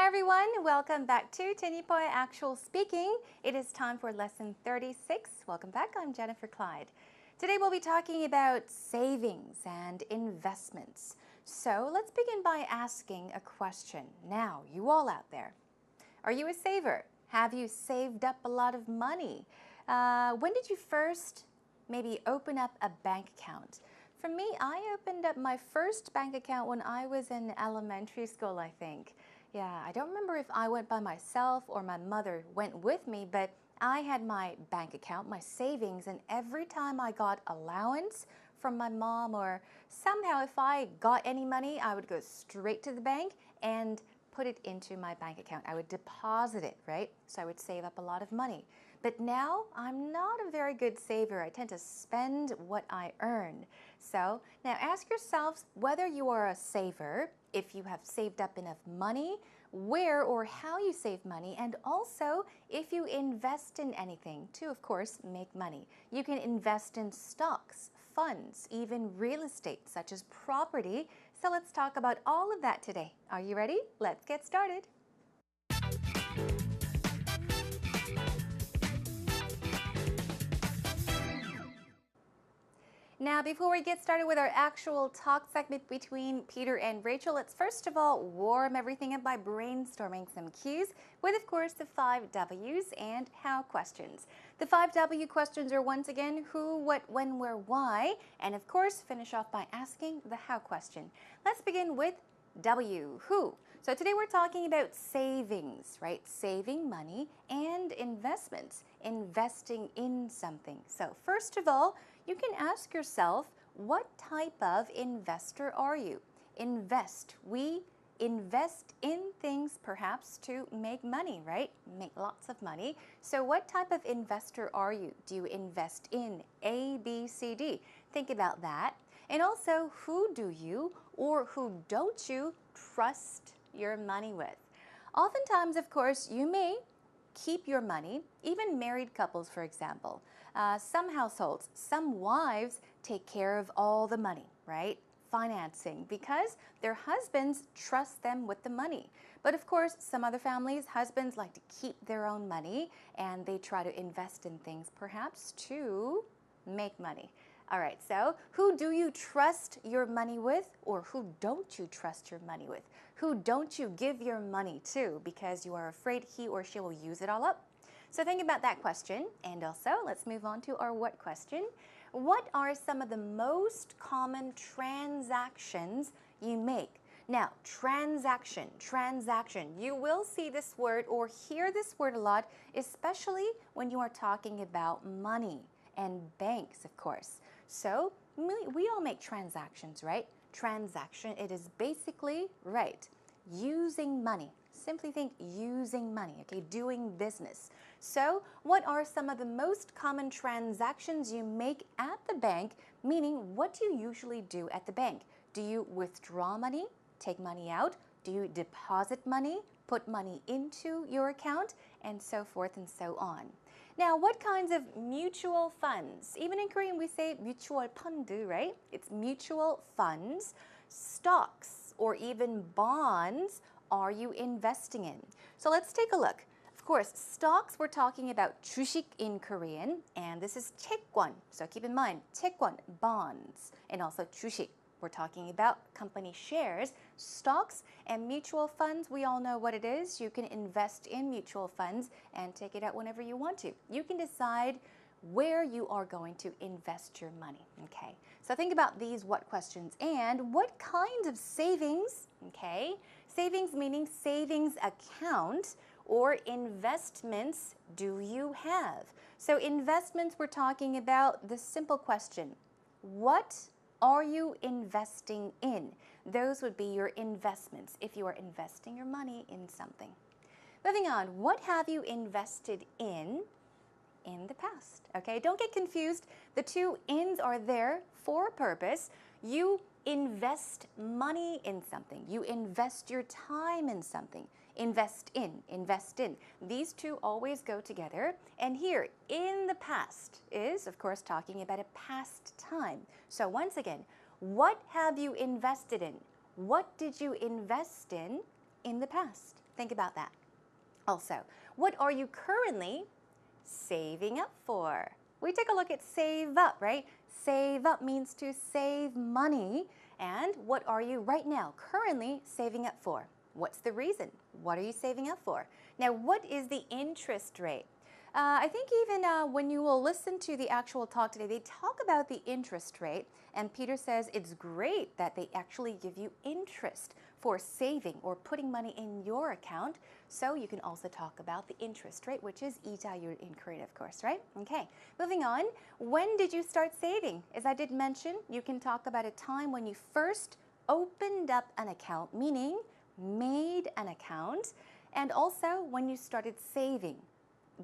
Hi everyone, welcome back to Tinipoy Actual Speaking. It is time for lesson 36. Welcome back, I'm Jennifer Clyde. Today we'll be talking about savings and investments. So let's begin by asking a question. Now, you all out there, are you a saver? Have you saved up a lot of money? When did you first maybe open up a bank account? For me, I opened up my first bank account when I was in elementary school, I think. Yeah, I don't remember if I went by myself or my mother went with me, but I had my bank account, my savings, and every time I got allowance from my mom or somehow if I got any money, I would go straight to the bank and put it into my bank account. I would deposit it, right? So I would save up a lot of money. But now I'm not a very good saver. I tend to spend what I earn. So now ask yourselves whether you are a saver, if you have saved up enough money, where or how you save money, and also if you invest in anything to, of course, make money. You can invest in stocks, funds, even real estate, such as property. So let's talk about all of that today. Are you ready? Let's get started. Now, before we get started with our actual talk segment between Peter and Rachel, let's first of all warm everything up by brainstorming some cues with, of course, the 5 W's and how questions. The 5 W questions are once again who, what, when, where, why, and of course, finish off by asking the how question. Let's begin with W, who. So today we're talking about savings, right? Saving money and investments, investing in something. So first of all, you can ask yourself, what type of investor are you? Invest. We invest in things perhaps to make money, right? Make lots of money. So what type of investor are you? Do you invest in A, B, C, D? Think about that. And also, who do you or who don't you trust your money with? Oftentimes, of course, you may keep your money, even married couples, for example. Some households, some wives take care of all the money, right? Financing, because their husbands trust them with the money. But of course, some other families, husbands like to keep their own money and they try to invest in things perhaps to make money. All right, so who do you trust your money with, or who don't you trust your money with? Who don't you give your money to because you are afraid he or she will use it all up? So think about that question, and also let's move on to our what question. What are some of the most common transactions you make? Now, transaction, you will see this word or hear this word a lot, especially when you are talking about money and banks, of course. So we all make transactions, right? Transaction, it is basically, right, using money. Simply think using money, okay, doing business. So what are some of the most common transactions you make at the bank? Meaning, what do you usually do at the bank? Do you withdraw money, take money out? Do you deposit money, put money into your account, and so forth and so on? Now, what kinds of mutual funds? Even in Korean, we say mutual fund, right? It's mutual funds, stocks, or even bonds are you investing in? So let's take a look. Of course, stocks, we're talking about 주식 in Korean, and this is 채권. So keep in mind, 채권, bonds, and also 주식. We're talking about company shares, stocks, and mutual funds. We all know what it is. You can invest in mutual funds and take it out whenever you want to. You can decide where you are going to invest your money, okay? So think about these what questions and what kind of savings, okay? Savings meaning savings account or investments do you have? So investments, we're talking about the simple question, what are you investing in? Those would be your investments if you are investing your money in something. Moving on, what have you invested in the past? Okay, don't get confused. The two ins are there for a purpose. You invest money in something. You invest your time in something. Invest in, invest in. These two always go together. And here, in the past is, of course, talking about a past time. So once again, what have you invested in? What did you invest in the past? Think about that. Also, what are you currently saving up for? We take a look at save up, right? Save up means to save money. And what are you right now currently saving up for? What's the reason? What are you saving up for? Now, what is the interest rate? I think even when you will listen to the actual talk today, they talk about the interest rate. And Peter says it's great that they actually give you interest for saving or putting money in your account. So you can also talk about the interest rate, which is 이자율 in Korean, of course, right? Okay, moving on. When did you start saving? As I did mention, you can talk about a time when you first opened up an account, meaning made an account, and also when you started saving.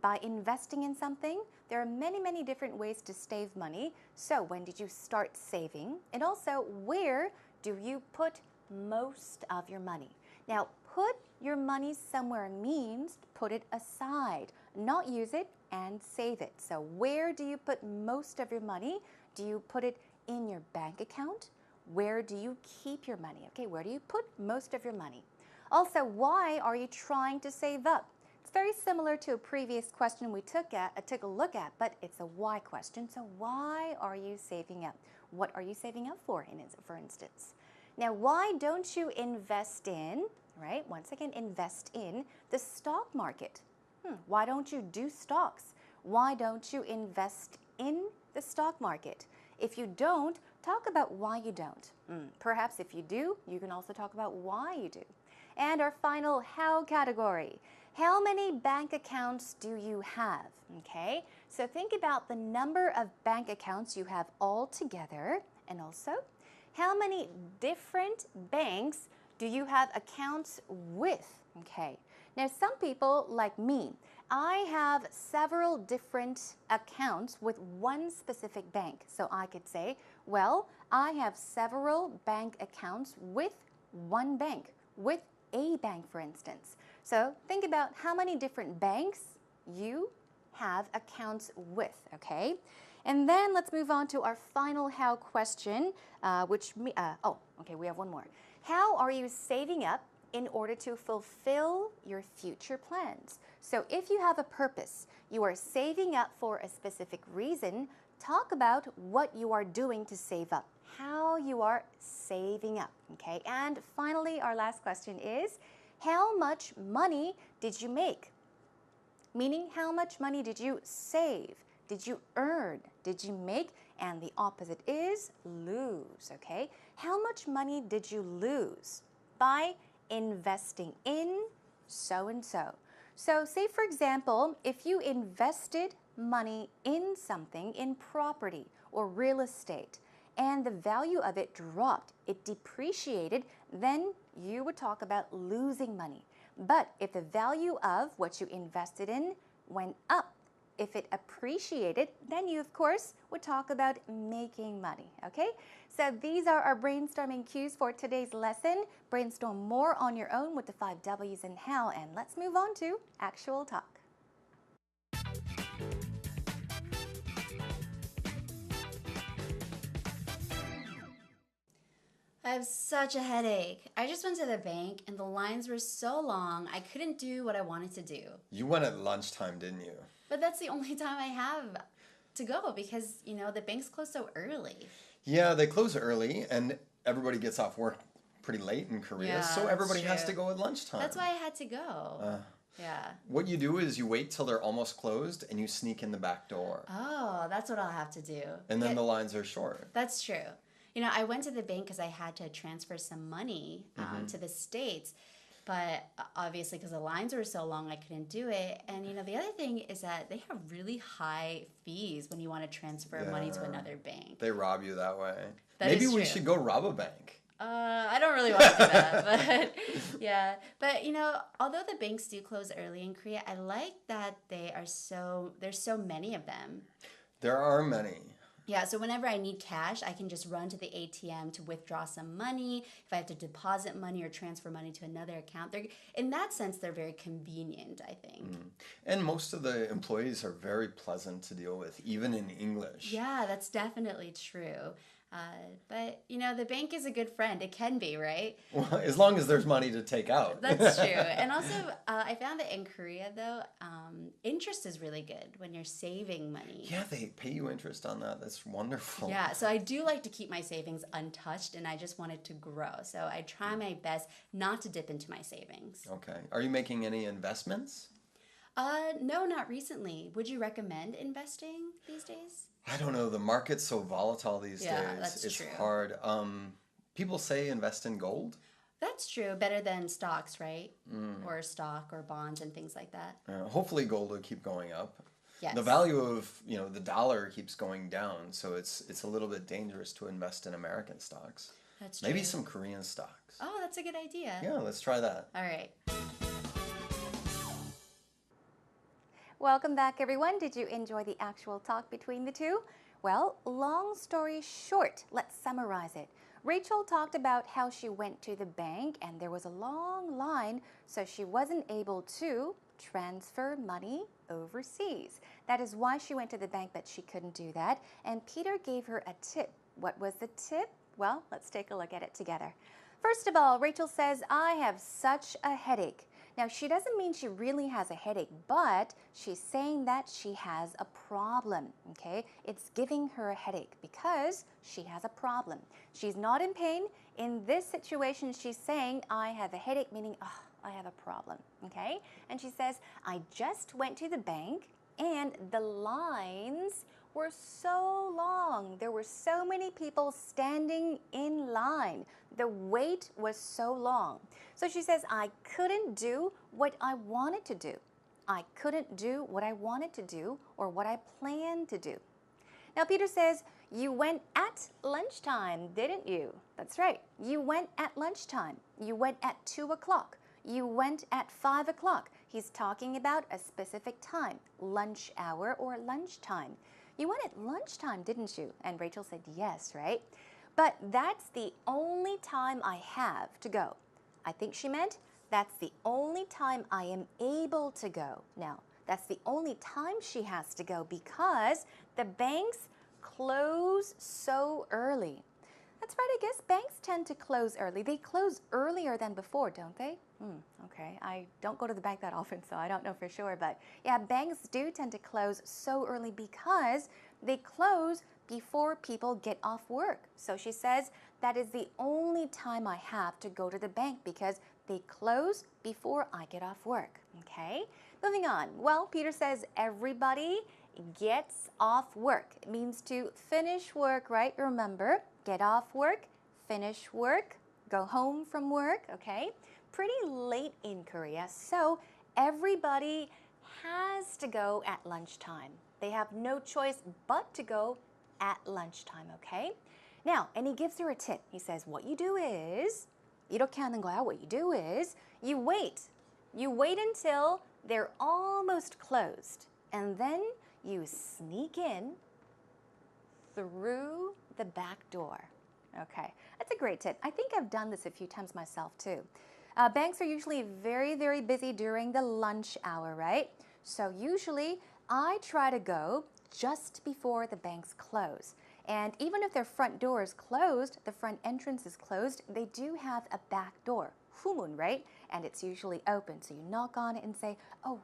By investing in something, there are many, many different ways to save money. So when did you start saving? And also, where do you put most of your money? Now, put your money somewhere means put it aside, not use it and save it. So where do you put most of your money? Do you put it in your bank account? Where do you keep your money? Okay, where do you put most of your money? Also, why are you trying to save up? It's very similar to a previous question we took a look at, but it's a why question. So why are you saving up? What are you saving up for instance? Now, why don't you invest in, right? Once again, invest in the stock market. Why don't you do stocks? Why don't you invest in the stock market? If you don't, talk about why you don't. Perhaps if you do, you can also talk about why you do. And our final how category. How many bank accounts do you have? Okay, so think about the number of bank accounts you have all together, and also how many different banks do you have accounts with? Okay, now some people like me, I have several different accounts with one specific bank. So I could say, well, I have several bank accounts with one bank, with a bank, for instance. So think about how many different banks you have accounts with, okay? And then let's move on to our final how question, we have one more. How are you saving up in order to fulfill your future plans? So if you have a purpose, you are saving up for a specific reason, talk about what you are doing to save up, how you are saving up, okay? And finally, our last question is, how much money did you make? Meaning, how much money did you save? Did you earn? Did you make? And the opposite is lose, okay? How much money did you lose by investing in so-and-so? So say, for example, if you invested money in something, in property or real estate, and the value of it dropped, it depreciated, then you would talk about losing money. But if the value of what you invested in went up, if it appreciated, then you, of course, would talk about making money, okay? So these are our brainstorming cues for today's lesson. Brainstorm more on your own with the 5 W's and how, and let's move on to actual talk. I have such a headache. I just went to the bank and the lines were so long, I couldn't do what I wanted to do. You went at lunchtime, didn't you? But that's the only time I have to go because, the banks close so early. Yeah, they close early and everybody gets off work pretty late in Korea, Yeah, so that's everybody has true. to go at lunchtime. That's why I had to go. Yeah. What you do is you wait till they're almost closed and you sneak in the back door. Oh, that's what I'll have to do. And then the lines are short. That's true. I went to the bank because I had to transfer some money to the States. But obviously, because the lines were so long, I couldn't do it. And, the other thing is that they have really high fees when you want to transfer money to another bank. They rob you that way. That Maybe is we true. should go rob a bank. I don't really want to do that, but yeah. But although the banks do close early in Korea, I like that there's so many of them. There are many. Yeah, so whenever I need cash, I can just run to the ATM to withdraw some money. If I have to deposit money or transfer money to another account, in that sense, they're very convenient, I think. And most of the employees are very pleasant to deal with, even in English. Yeah, that's definitely true. But the bank is a good friend. It can be, right? Well, as long as there's money to take out. That's true. And also, I found that in Korea, though, interest is really good when you're saving money. Yeah, they pay you interest on that. That's wonderful. Yeah, so I do like to keep my savings untouched, and I just want it to grow. So I try my best not to dip into my savings. Okay. Are you making any investments? No, not recently. Would you recommend investing these days? I don't know. The market's so volatile these Yeah, days. that's It's true. hard. People say invest in gold. That's true. Better than stocks, right? Or stock or bonds and things like that. Hopefully, gold will keep going up. Yes. The value of the dollar keeps going down, so it's a little bit dangerous to invest in American stocks. That's true. Maybe some Korean stocks. Oh, that's a good idea. Yeah, let's try that. All right. Welcome back, everyone. Did you enjoy the actual talk between the two? Well, long story short, let's summarize it. Rachel talked about how she went to the bank and there was a long line, so she wasn't able to transfer money overseas. That is why she went to the bank, but she couldn't do that. And Peter gave her a tip. What was the tip? Well, let's take a look at it together. First of all, Rachel says, I have such a headache. Now, she doesn't mean she really has a headache, but she's saying that she has a problem, okay? It's giving her a headache because she has a problem. She's not in pain. In this situation, she's saying, I have a headache, meaning, oh, I have a problem, okay? And she says, I just went to the bank and the lines were so long. There were so many people standing in line. The wait was so long. So she says, I couldn't do what I wanted to do. I couldn't do what I wanted to do or what I planned to do. Now, Peter says, you went at lunchtime, didn't you? That's right. You went at lunchtime. You went at 2 o'clock. You went at 5 o'clock. He's talking about a specific time, lunch hour or lunchtime. You went at lunchtime, didn't you? And Rachel said, yes, right? But that's the only time I have to go. I think she meant that's the only time I am able to go. Now, that's the only time she has to go because the banks close so early. That's right, I guess banks tend to close early. They close earlier than before, don't they? Okay, I don't go to the bank that often, so I don't know for sure. But yeah, banks do tend to close so early because they close before people get off work. So she says, that is the only time I have to go to the bank because they close before I get off work. Okay, moving on. Well, Peter says everybody gets off work. It means to finish work, right? Remember, get off work, finish work, go home from work, okay? Pretty late in Korea, so everybody has to go at lunchtime. They have no choice but to go at lunchtime, okay? Now, and he gives her a tip. He says, what you do is, 이렇게 하는 거야. What you do is, you wait. You wait until they're almost closed, and then you sneak in through the back door. Okay, that's a great tip. I think I've done this a few times myself too. Banks are usually very, very busy during the lunch hour, right? So usually I try to go just before the banks close. And even if their front door is closed, the front entrance is closed, they do have a back door, 후문, right? And it's usually open. So you knock on it and say, oh,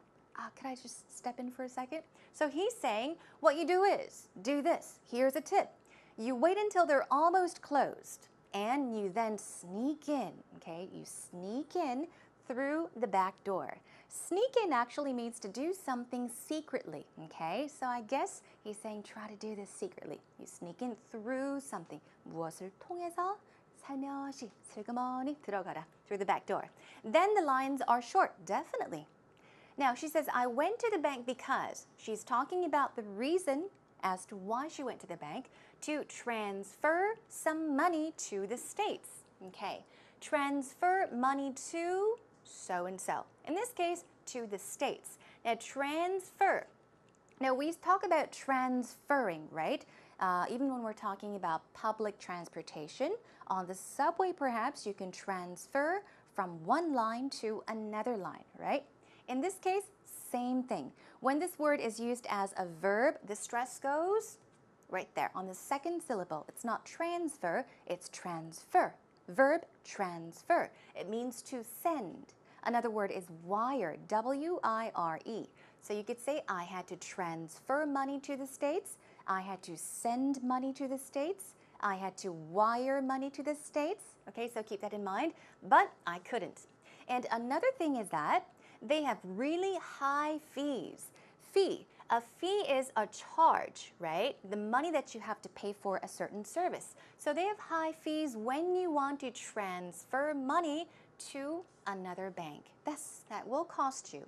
can I just step in for a second? So he's saying, what you do is, do this. Here's a tip. You wait until they're almost closed and you then sneak in, okay? You sneak in through the back door. Sneak in actually means to do something secretly, okay? So I guess he's saying try to do this secretly. You sneak in through something. 무엇을 통해서? 살며시, 슬그머니 들어가라. Through the back door. Then the lines are short, definitely. Now, she says, I went to the bank because she's talking about the reason as to why she went to the bank to transfer some money to the States. Okay, transfer money to so-and-so. In this case, to the States. Now, transfer. Now, we talk about transferring, right? Even when we're talking about public transportation, on the subway, perhaps you can transfer from one line to another line, right? In this case, same thing. When this word is used as a verb, the stress goes right there on the second syllable. It's not transfer, it's transfer. Verb transfer. It means to send. Another word is wire, W-I-R-E. So you could say, I had to transfer money to the States. I had to send money to the States. I had to wire money to the States. Okay, so keep that in mind. But I couldn't. And another thing is that they have really high fees. Fee. A fee is a charge, right? The money that you have to pay for a certain service. So they have high fees when you want to transfer money to another bank. That will cost you.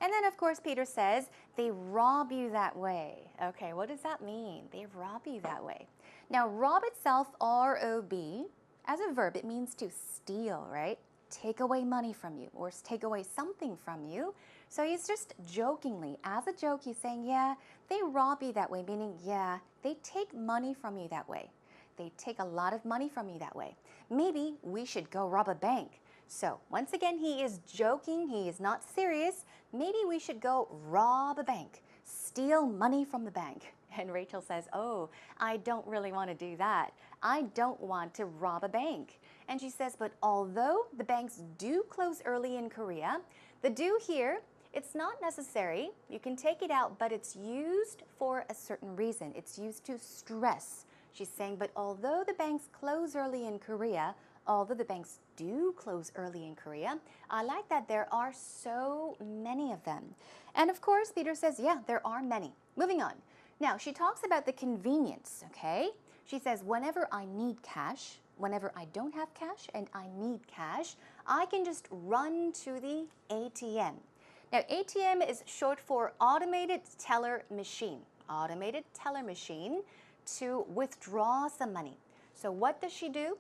And then, of course, Peter says they rob you that way. Okay, what does that mean? They rob you that way. Now, rob itself, R-O-B, as a verb, it means to steal, right? Take away money from you or take away something from you. So he's just jokingly, as a joke, he's saying, yeah, they rob you that way, meaning, yeah, they take money from you that way. They take a lot of money from you that way. Maybe we should go rob a bank. So once again, he is joking. He is not serious. Maybe we should go rob a bank, steal money from the bank. And Rachel says, oh, I don't really want to do that. I don't want to rob a bank. And she says, but although the banks do close early in Korea, the do here, it's not necessary. You can take it out, but it's used for a certain reason. It's used to stress. She's saying, but although the banks close early in Korea, although the banks do close early in Korea, I like that there are so many of them. And of course, Peter says, yeah, there are many. Moving on. Now, she talks about the convenience, okay? She says, whenever I need cash, whenever I don't have cash and I need cash, I can just run to the ATM. Now, ATM is short for automated teller machine. Automated teller machine to withdraw some money. So what does she do?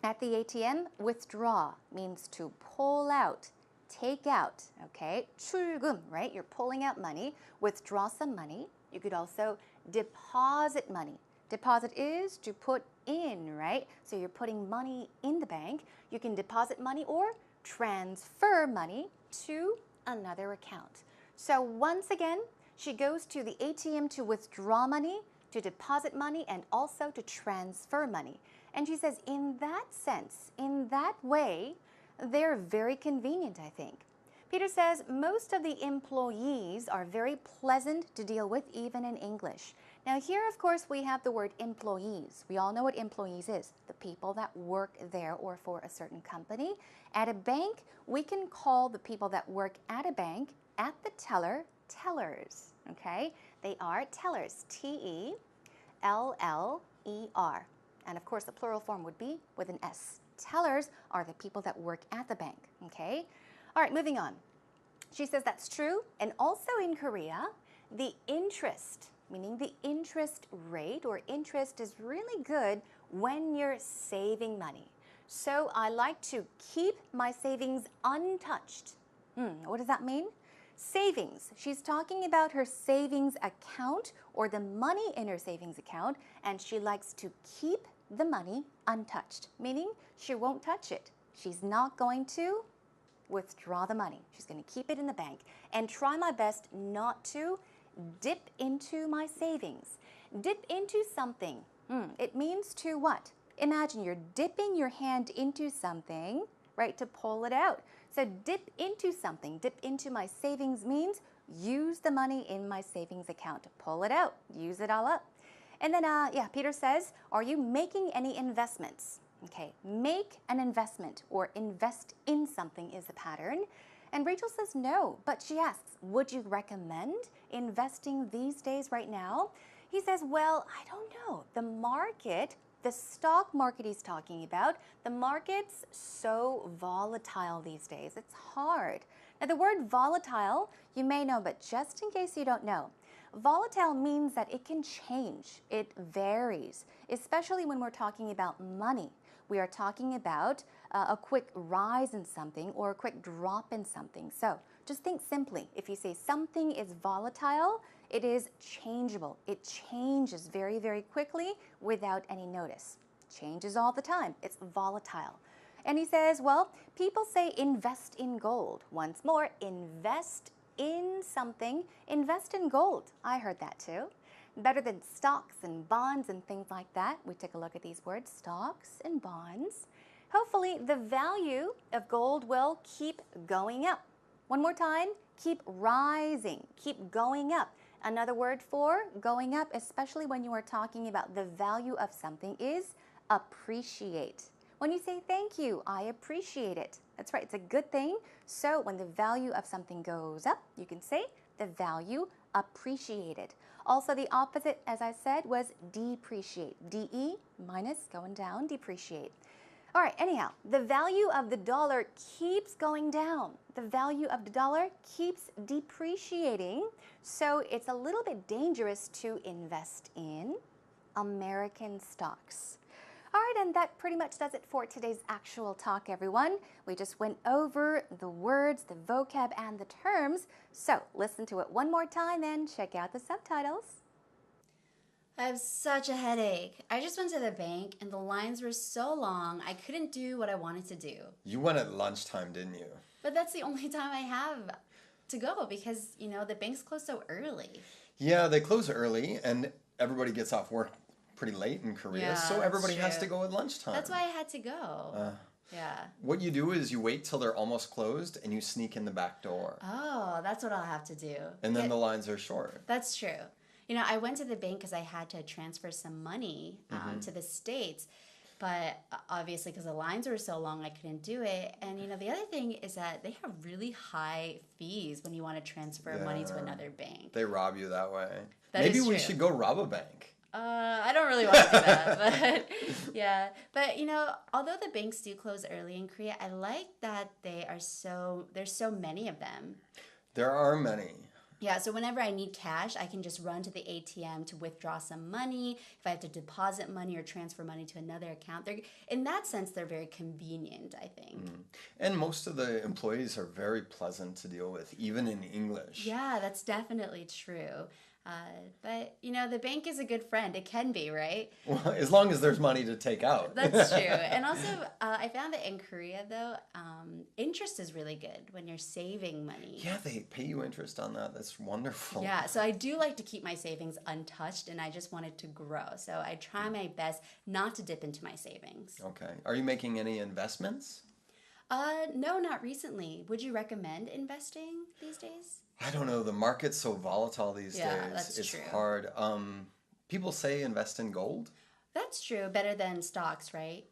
At the ATM, withdraw means to pull out, take out, okay? 출금, right? You're pulling out money, withdraw some money. You could also deposit money. Deposit is to put in, right? So you're putting money in the bank. You can deposit money or transfer money to another account. So once again, she goes to the ATM to withdraw money, to deposit money, and also to transfer money. And she says, in that sense, in that way, they're very convenient, I think. Peter says most of the employees are very pleasant to deal with, even in English. Now here, of course, we have the word employees. We all know what employees is, the people that work there or for a certain company. At a bank, we can call the people that work at a bank, at the teller, tellers, okay? They are tellers, T-E-L-L-E-R. And of course, the plural form would be with an S. Tellers are the people that work at the bank, okay? All right, moving on. She says that's true. And also in Korea, the interest, meaning the interest rate or interest is really good when you're saving money. So I like to keep my savings untouched. What does that mean? Savings. She's talking about her savings account or the money in her savings account, and she likes to keep the money untouched, meaning she won't touch it. She's not going to withdraw the money. She's going to keep it in the bank and try my best not to dip into my savings. Dip into something. It means to what? Imagine you're dipping your hand into something, right, to pull it out. So dip into something, dip into my savings means use the money in my savings account to pull it out, use it all up. And then, Peter says, are you making any investments? Okay, make an investment or invest in something is the pattern. And Rachel says no, but she asks, would you recommend investing these days right now? He says, well, I don't know. The market, the stock market he's talking about, the market's so volatile these days. It's hard. Now, the word volatile, you may know, but just in case you don't know, volatile means that it can change. It varies, especially when we're talking about money. We are talking about a quick rise in something or a quick drop in something. So just think simply. If you say something is volatile, it is changeable. It changes very, very quickly without any notice. Changes all the time. It's volatile. And he says, well, people say invest in gold. Once more, invest in something. Invest in gold. I heard that too. better than stocks and bonds and things like that. We take a look at these words, stocks and bonds. Hopefully, the value of gold will keep going up. One more time, keep rising, keep going up. Another word for going up, especially when you are talking about the value of something, is appreciate. When you say thank you, I appreciate it. That's right, it's a good thing. So when the value of something goes up, you can say the value appreciated. Also, the opposite, as I said, was depreciate. DE minus going down, depreciate. All right, anyhow, the value of the dollar keeps going down. The value of the dollar keeps depreciating. So it's a little bit dangerous to invest in American stocks. All right, and that pretty much does it for today's actual talk, everyone. We just went over the words, the vocab, and the terms. So listen to it one more time and check out the subtitles. I have such a headache. I just went to the bank and the lines were so long I couldn't do what I wanted to do. You went at lunchtime, didn't you? But that's the only time I have to go because, the banks close so early. Yeah, they close early and everybody gets off work pretty late in Korea, Yeah, so that's everybody has true. to go at lunchtime. That's why I had to go. Yeah. What you do is you wait till they're almost closed and you sneak in the back door. Oh, that's what I'll have to do. And then Yeah, the lines are short. That's true. I went to the bank because I had to transfer some money to the States. But obviously, because the lines were so long, I couldn't do it. And, the other thing is that they have really high fees when you want to transfer money to Yeah. another bank. They rob you that way. That Maybe is we true. should go rob a bank. I don't really want to do that, but yeah. But although the banks do close early in Korea, I like that there's so many of them. There are many. Yeah, so whenever I need cash, I can just run to the ATM to withdraw some money. If I have to deposit money or transfer money to another account, in that sense, they're very convenient, I think. And most of the employees are very pleasant to deal with, even in English. Yeah, that's definitely true. But the bank is a good friend. It can be, right? Well, as long as there's money to take out. That's true. And also, I found that in Korea, though, interest is really good when you're saving money. Yeah, they pay you interest on that. That's wonderful. Yeah, so I do like to keep my savings untouched, and I just want it to grow. So I try my best not to dip into my savings. Okay. Are you making any investments? No, not recently. Would you recommend investing these days? I don't know. The market's so volatile these Yeah, days. that's It's true. hard. People say invest in gold. That's true. Better than stocks, right?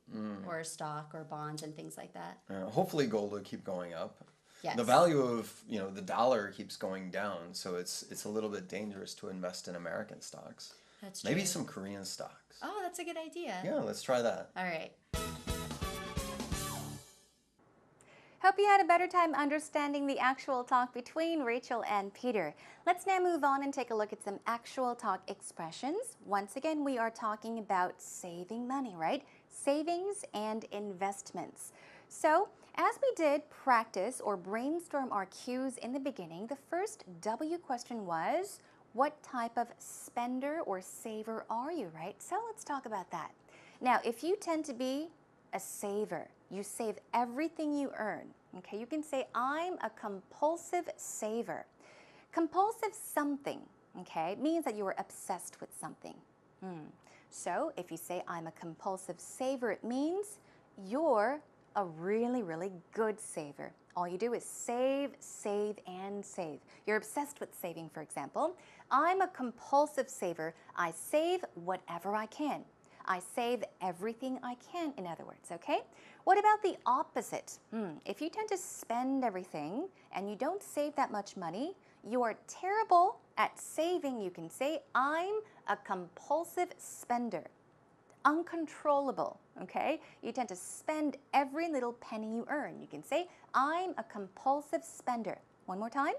Or stock or bonds and things like that. Hopefully gold will keep going up. Yes. The value of the dollar keeps going down, so it's a little bit dangerous to invest in American stocks. That's true. Maybe some Korean stocks. Oh, that's a good idea. Yeah, let's try that. All right. Hope you had a better time understanding the actual talk between Rachel and Peter. Let's now move on and take a look at some actual talk expressions. Once again, we are talking about saving money, right? Savings and investments. So, as we did practice or brainstorm our cues in the beginning, the first W question was, what type of spender or saver are you, right? So let's talk about that. Now, if you tend to be a saver, you save everything you earn. Okay, you can say, I'm a compulsive saver. Compulsive something, okay, means that you are obsessed with something. So if you say, I'm a compulsive saver, it means you're a really, really good saver. All you do is save, save, and save. You're obsessed with saving, for example. I'm a compulsive saver. I save whatever I can. I save everything I can, in other words, okay? What about the opposite? If you tend to spend everything and you don't save that much money, you are terrible at saving. You can say, I'm a compulsive spender. Uncontrollable, okay? You tend to spend every little penny you earn. You can say, I'm a compulsive spender. One more time.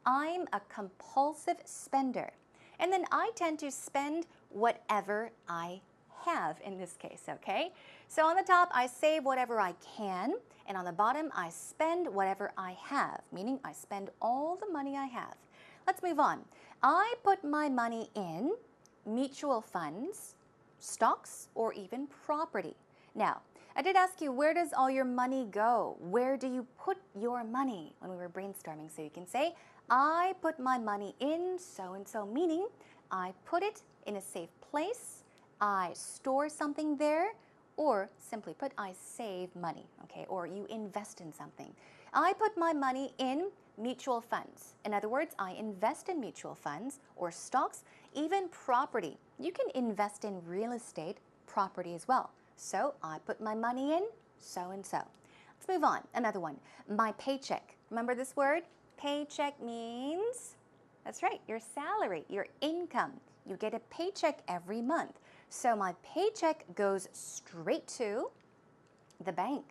I'm a compulsive spender. And then I tend to spend whatever I have in this case, okay? So on the top, I save whatever I can, and on the bottom, I spend whatever I have, meaning I spend all the money I have. Let's move on. I put my money in mutual funds, stocks, or even property. Now, I did ask you, where does all your money go? Where do you put your money when we were brainstorming? So you can say, I put my money in so-and-so, meaning I put it in a safe place, I store something there, or simply put, I save money, okay, or you invest in something. I put my money in mutual funds. In other words, I invest in mutual funds or stocks, even property. You can invest in real estate, property as well. So I put my money in so and so. Let's move on. Another one, my paycheck. Remember this word? Paycheck means, that's right, your salary, your income. You get a paycheck every month. So my paycheck goes straight to the bank,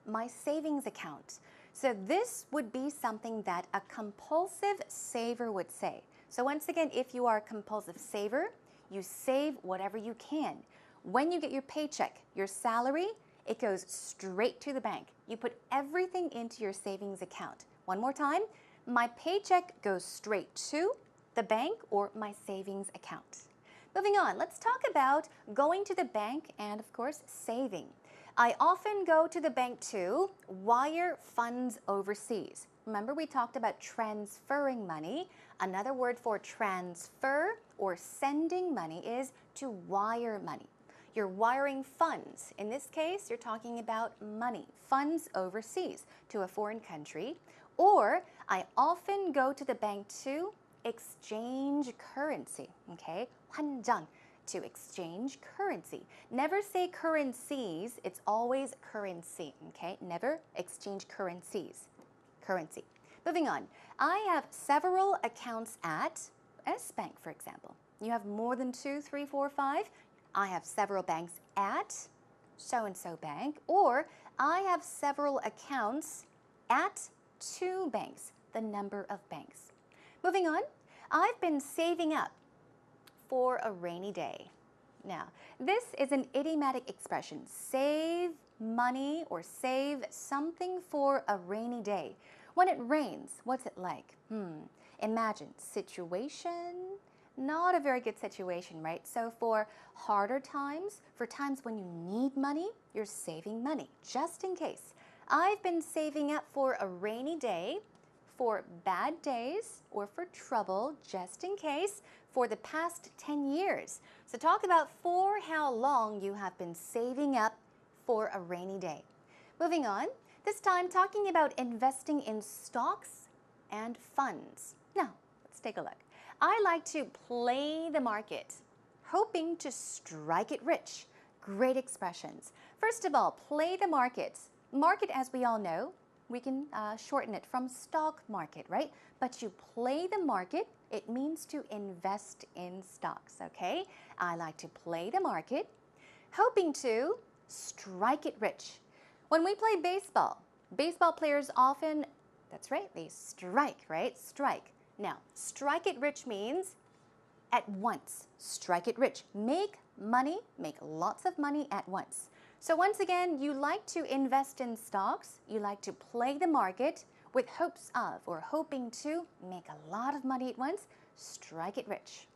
my savings account. So this would be something that a compulsive saver would say. So once again, if you are a compulsive saver, you save whatever you can. When you get your paycheck, your salary, it goes straight to the bank. You put everything into your savings account. One more time, my paycheck goes straight to the bank or my savings account. Moving on, let's talk about going to the bank and, of course, saving. I often go to the bank to wire funds overseas. Remember, we talked about transferring money. Another word for transfer or sending money is to wire money. You're wiring funds. In this case, you're talking about money, funds overseas to a foreign country. Or I often go to the bank to exchange currency, okay? 환장, to exchange currency. Never say currencies, it's always currency, okay? Never exchange currencies, currency. Moving on, I have several accounts at S Bank, for example. You have more than 2, 3, 4, 5. I have several banks at so-and-so bank, or I have several accounts at 2 banks, the number of banks. Moving on, I've been saving up for a rainy day. Now, this is an idiomatic expression. Save money or save something for a rainy day. When it rains, what's it like? Imagine situation, not a very good situation, right? So for harder times, for times when you need money, you're saving money, just in case. I've been saving up for a rainy day, for bad days, or for trouble, just in case, for the past 10 years. So talk about for how long you have been saving up for a rainy day. Moving on, this time talking about investing in stocks and funds. Now, let's take a look. I like to play the market, hoping to strike it rich. Great expressions. First of all, play the market. Market, as we all know, we can shorten it from stock market, right? But you play the market, it means to invest in stocks, okay? I like to play the market, hoping to strike it rich. When we play baseball, baseball players often, that's right, they strike, right? Strike. Now, strike it rich means at once. Strike it rich. Make money, make lots of money at once. So once again, you like to invest in stocks, you like to play the market with hopes of or hoping to make a lot of money at once, strike it rich.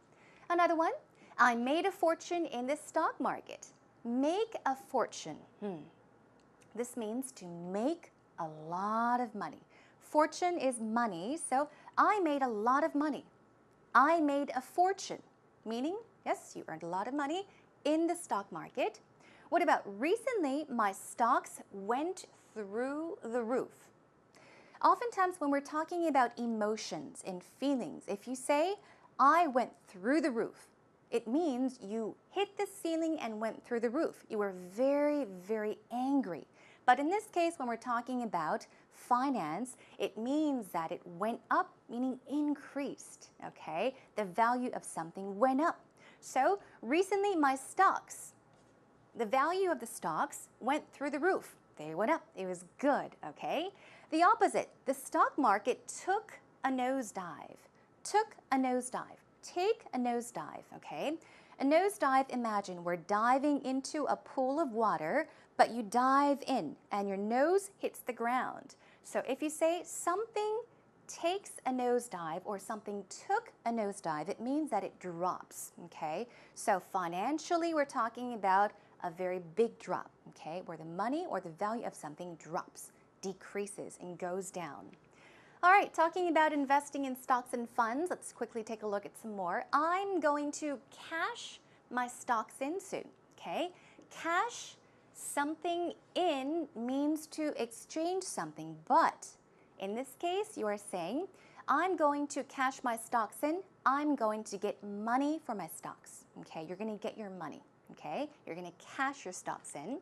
Another one, I made a fortune in the stock market. Make a fortune. This means to make a lot of money. Fortune is money, so I made a lot of money. I made a fortune, meaning, yes, you earned a lot of money in the stock market. What about recently, my stocks went through the roof? Oftentimes when we're talking about emotions and feelings, if you say, I went through the roof, it means you hit the ceiling and went through the roof. You were very, very angry. But in this case, when we're talking about finance, it means that it went up, meaning increased, okay? The value of something went up. So recently my stocks, the value of the stocks went through the roof. They went up. It was good, okay? The opposite, the stock market took a nosedive. Took a nosedive. Take a nosedive, okay? A nosedive, imagine we're diving into a pool of water, but you dive in and your nose hits the ground. So if you say something takes a nosedive or something took a nosedive, it means that it drops, okay? So financially, we're talking about a very big drop, okay? Where the money or the value of something drops, decreases, and goes down. All right, talking about investing in stocks and funds, let's quickly take a look at some more. I'm going to cash my stocks in soon, okay? Cash something in means to exchange something, but in this case, you are saying, I'm going to cash my stocks in, I'm going to get money for my stocks, okay? You're going to get your money, okay? You're going to cash your stocks in.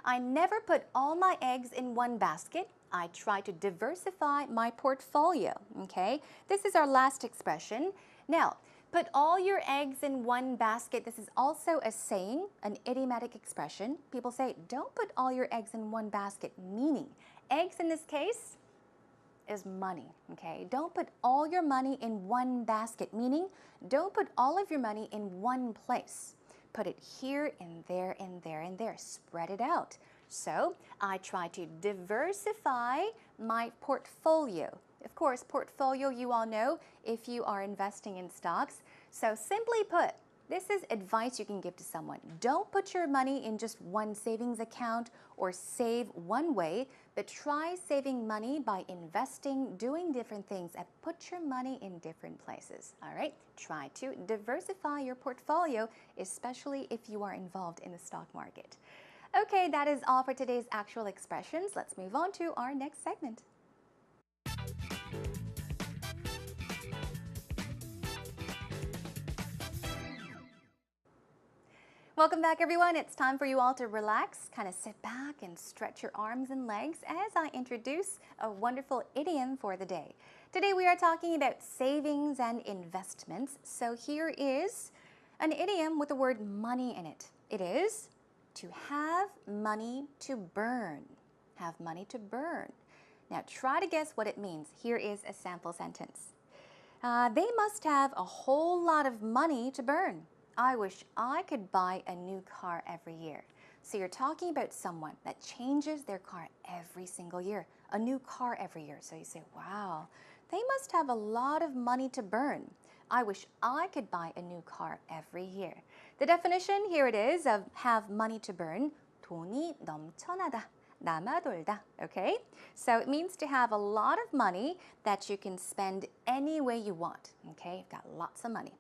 I never put all my eggs in one basket. I try to diversify my portfolio, okay? This is our last expression. Now, put all your eggs in one basket. This is also a saying, an idiomatic expression. People say, don't put all your eggs in one basket, meaning eggs in this case is money, okay? Don't put all your money in one basket, meaning don't put all of your money in one place. Put it here and there and there and there. Spread it out. So I try to diversify my portfolio. Of course, portfolio, you all know if you are investing in stocks. So simply put, this is advice you can give to someone. Don't put your money in just one savings account or save one way, but try saving money by investing, doing different things, and put your money in different places. All right? Try to diversify your portfolio, especially if you are involved in the stock market. Okay, that is all for today's actual expressions. Let's move on to our next segment. Welcome back, everyone. It's time for you all to relax, kind of sit back and stretch your arms and legs as I introduce a wonderful idiom for the day. Today we are talking about savings and investments. So here is an idiom with the word money in it. It is to have money to burn. Have money to burn. Now try to guess what it means. Here is a sample sentence. They must have a whole lot of money to burn. I wish I could buy a new car every year. So you're talking about someone that changes their car every single year, a new car every year. So you say, wow, they must have a lot of money to burn. I wish I could buy a new car every year. The definition, here it is, of have money to burn. 돈이 넘쳐나다, 남아돌다, okay? So it means to have a lot of money that you can spend any way you want, okay? You've got lots of money.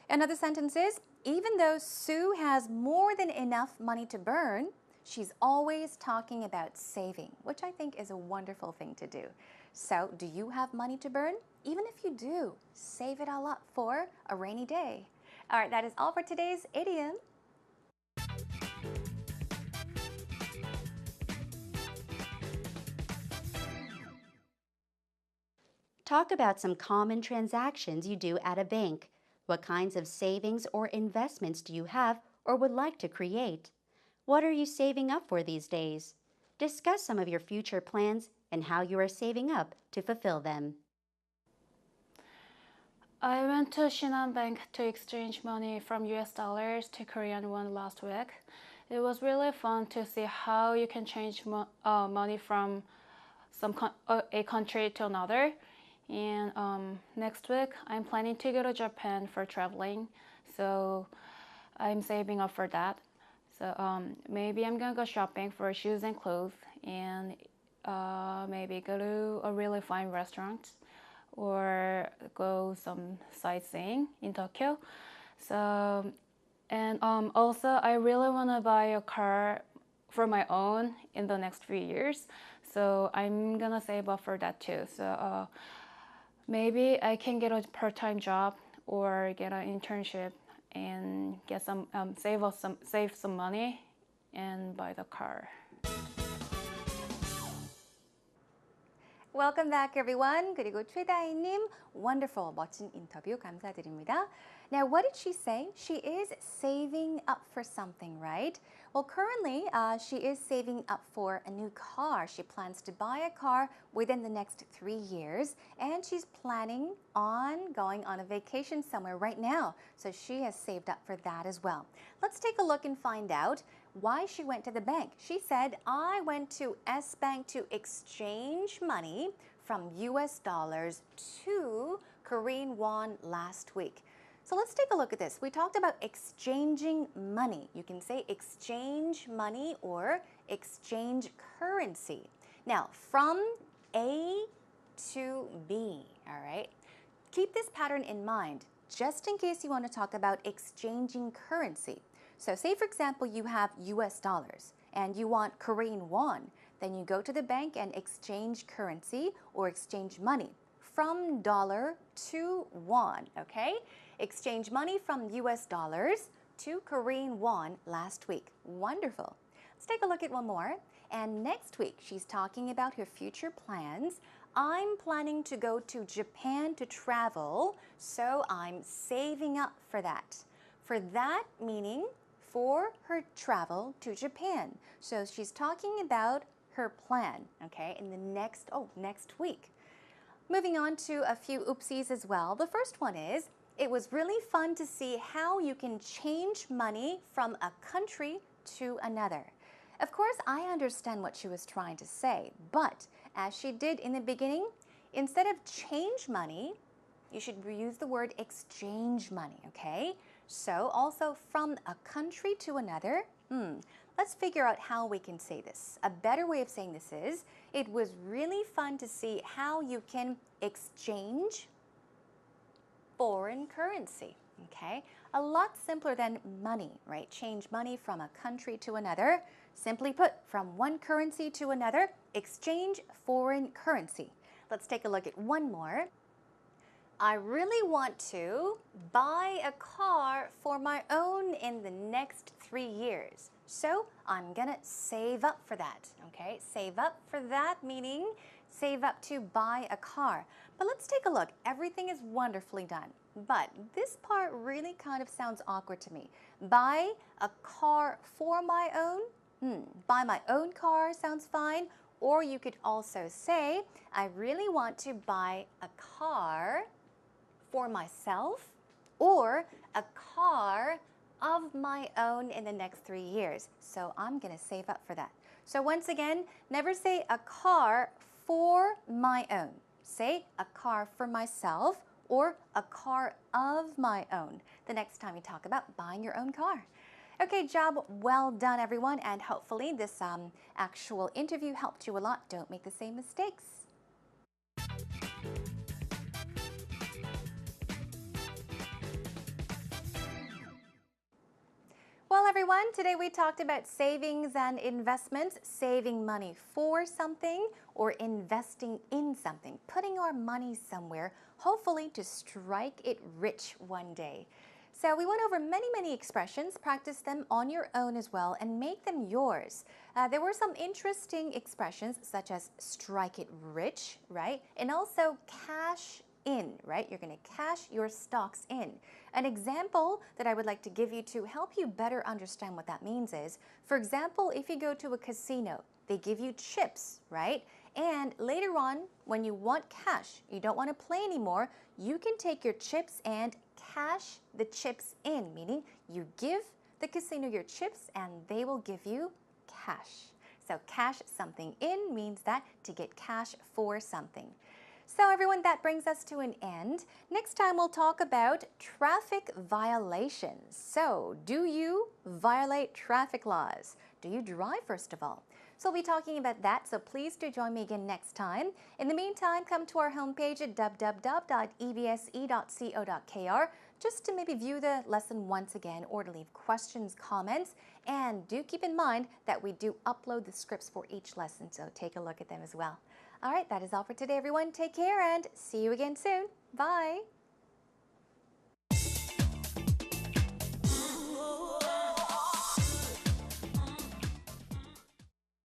Another sentence is, even though Sue has more than enough money to burn, she's always talking about saving, which I think is a wonderful thing to do. So, do you have money to burn? Even if you do, save it all up for a rainy day. All right, that is all for today's idiom. Talk about some common transactions you do at a bank. What kinds of savings or investments do you have or would like to create? What are you saving up for these days? Discuss some of your future plans and how you are saving up to fulfill them. I went to Shinhan Bank to exchange money from US dollars to Korean won last week. It was really fun to see how you can change money from a country to another. And next week, I'm planning to go to Japan for traveling, so I'm saving up for that. So maybe I'm gonna go shopping for shoes and clothes, and maybe go to a really fine restaurant, or go some sightseeing in Tokyo. So, and also I really wanna buy a car for my own in the next few years. So I'm gonna save up for that too. So. Maybe I can get a part-time job or get an internship and get some save some money and buy the car. Welcome back, everyone. 그리고 최다희님, wonderful, 멋진 인터뷰 감사드립니다. Now, what did she say? She is saving up for something, right? Well, currently, she is saving up for a new car. She plans to buy a car within the next 3 years, and she's planning on going on a vacation somewhere right now. So she has saved up for that as well. Let's take a look and find out why she went to the bank. She said, I went to S Bank to exchange money from US dollars to Korean won last week. So let's take a look at this. We talked about exchanging money. You can say exchange money or exchange currency. Now, from a to be, all right? Keep this pattern in mind just in case you want to talk about exchanging currency. So say, for example, you have US dollars and you want Korean won. Then you go to the bank and exchange currency or exchange money from dollar to won, okay? Exchange money from US dollars to Korean won last week. Wonderful. Let's take a look at one more. And next week, she's talking about her future plans. I'm planning to go to Japan to travel, so I'm saving up for that. For that meaning for her travel to Japan. So she's talking about her plan, okay, in the next week. Moving on to a few oopsies as well. The first one is, it was really fun to see how you can change money from a country to another. Of course, I understand what she was trying to say, but as she did in the beginning, instead of change money, you should use the word exchange money, okay? So also from a country to another, let's figure out how we can say this. A better way of saying this is, it was really fun to see how you can exchange foreign currency, okay? A lot simpler than money, right? Change money from a country to another. Simply put, from one currency to another, exchange foreign currency. Let's take a look at one more. I really want to buy a car for my own in the next 3 years. So I'm gonna save up for that, okay? Save up for that meaning save up to buy a car. But let's take a look. Everything is wonderfully done. But this part really kind of sounds awkward to me. Buy a car for my own? Buy my own car sounds fine. Or you could also say, I really want to buy a car for myself or a car of my own in the next 3 years. So I'm going to save up for that. So once again, never say a car for my own. Say a car for myself or a car of my own the next time you talk about buying your own car. Okay, job well done, everyone, and hopefully this actual interview helped you a lot. Don't make the same mistakes. Well, everyone, today we talked about savings and investments, saving money for something or investing in something, putting our money somewhere, hopefully to strike it rich one day. So we went over many expressions, practice them on your own as well, and make them yours. There were some interesting expressions such as strike it rich, right? And also cash in, right? You're going to cash your stocks in. An example that I would like to give you to help you better understand what that means is, for example, if you go to a casino, they give you chips, right? And later on, when you want cash, you don't want to play anymore, you can take your chips and cash the chips in, meaning you give the casino your chips and they will give you cash. So cash something in means that to get cash for something. So everyone, that brings us to an end. Next time we'll talk about traffic violations. So do you violate traffic laws? Do you drive, first of all? So we'll be talking about that, so please do join me again next time. In the meantime, come to our homepage at www.ebse.co.kr just to maybe view the lesson once again or to leave questions, comments, and do keep in mind that we do upload the scripts for each lesson, so take a look at them as well. All right, that is all for today, everyone. Take care and see you again soon. Bye.